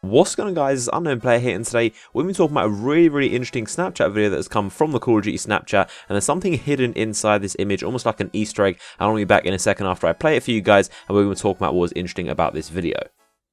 What's going on, guys? It's Unknown Player here, and today we're going to be talking about a really interesting Snapchat video that has come from the Call of Duty Snapchat, and there's something hidden inside this image, almost like an Easter egg, and I'll be back in a second after I play it for you guys, and we're going to talk about what was interesting about this video.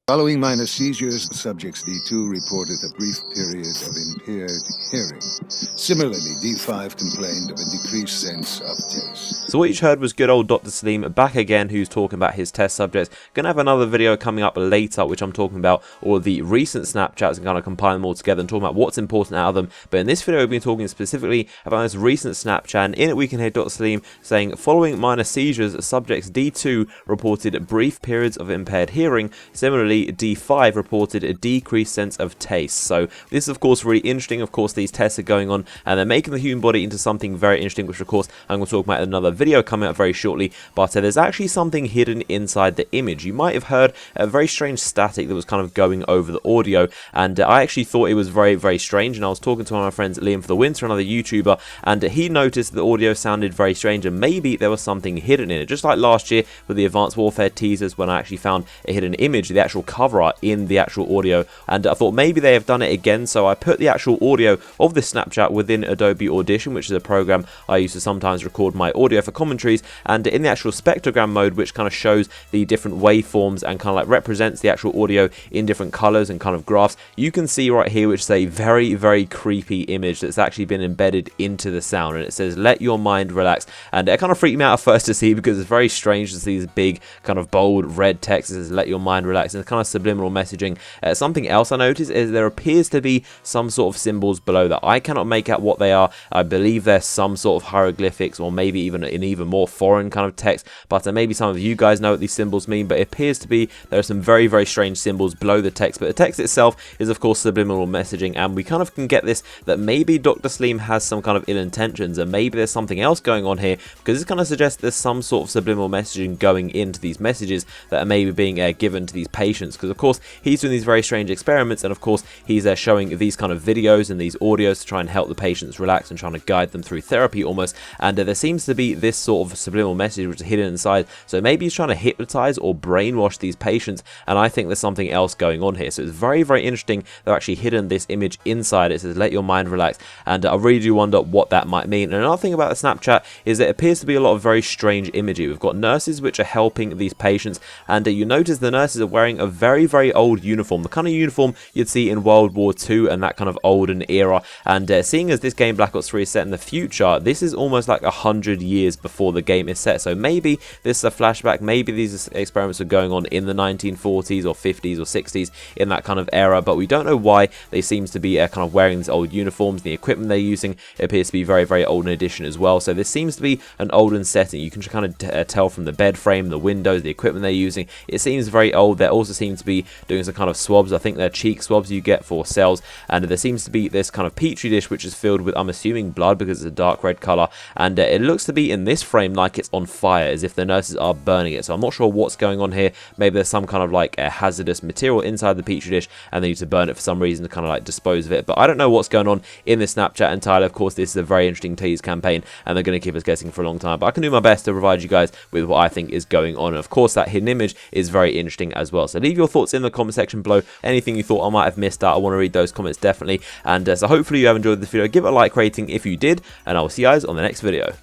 Following minor seizures, subjects D2 reported a brief period of impaired hearing. Similarly, D5 complained of a decreased sense of taste. So what you heard was good old Dr. Salim back again, who's talking about his test subjects. Gonna have another video coming up later, which I'm talking about all of the recent Snapchats and kind of compile them all together and talking about what's important out of them. But in this video, we've been talking specifically about this recent Snapchat, and in it we can hear Dr. Salim saying, following minor seizures, subjects D2 reported brief periods of impaired hearing. Similarly, D5 reported a decreased sense of taste. So this is of course really interesting. Of course, these tests are going on and they're making the human body into something very interesting, which of course I'm going to talk about in another video coming up very shortly. But there's actually something hidden inside the image. You might have heard a very strange static that was kind of going over the audio, and I actually thought it was very strange. And I was talking to one of my friends, Liam for the Winter, another YouTuber, and he noticed the audio sounded very strange and maybe there was something hidden in it, just like last year with the Advanced Warfare teasers when I actually found a hidden image, the actual cover art in the actual audio, and I thought maybe they have done it again. So I put the actual audio of this Snapchat within Adobe Audition, which is a program I use to sometimes record my audio for commentaries, and in the actual spectrogram mode, which kind of shows the different waveforms and kind of like represents the actual audio in different colors and kind of graphs, you can see right here which is a very creepy image that's actually been embedded into the sound, and it says let your mind relax. And it kind of freaked me out at first to see, because it's very strange to see this big kind of bold red text that says let your mind relax, and it's kind of subliminal messaging. Something else I noticed is there appears to be some sort of symbols below that. I cannot make out what they are. I believe they're some sort of hieroglyphics, or maybe even in even more foreign kind of text, but maybe some of you guys know what these symbols mean. But it appears to be there are some very strange symbols below the text, but the text itself is of course subliminal messaging, and we kind of can get this that maybe Dr. Salim has some kind of ill intentions, and maybe there's something else going on here, because this kind of suggests there's some sort of subliminal messaging going into these messages that are maybe being given to these patients, because of course he's doing these very strange experiments, and of course he's showing these kind of videos and these audios to try and help the patients relax and trying to guide them through therapy almost, and there seems to be this sort of subliminal message which is hidden inside. So maybe he's trying to hypnotize or brainwash these patients, and I think there's something else going on here. So it's very interesting they've actually hidden this image inside. It says let your mind relax, and I really do wonder what that might mean. And another thing about the Snapchat is it appears to be a lot of very strange imagery. We've got nurses which are helping these patients, and you notice the nurses are wearing a very old uniform, the kind of uniform you'd see in World War II and that kind of olden era. And seeing as this game Black Ops 3 is set in the future, this is almost like 100 years before the game is set. So maybe this is a flashback, maybe these experiments are going on in the 1940s or 50s or 60s, in that kind of era, but we don't know why they seem to be kind of wearing these old uniforms. The equipment they're using appears to be very olden edition as well. So this seems to be an olden setting. You can kind of tell from the bed frame, the windows, the equipment they're using. It seems very old. They also seem to be doing some kind of swabs. I think they're cheek swabs you get for cells, and there seems to be this kind of petri dish which is filled with, I'm assuming, blood, because it's a dark red color, and it looks to be in this frame like it's on fire, as if the nurses are burning it. So I'm not sure what's going on here. Maybe there's some kind of like a hazardous material inside the petri dish and they need to burn it for some reason to kind of like dispose of it, but I don't know what's going on in this Snapchat entirely. Of course, this is a very interesting tease campaign and they're going to keep us guessing for a long time, but I can do my best to provide you guys with what I think is going on. And of course, that hidden image is very interesting as well. So leave your thoughts in the comment section below. Anything you thought I might have missed out, I want to read those comments definitely. And so hopefully you have enjoyed this video. Give it a like rating if you did, and I will see you guys on the next video.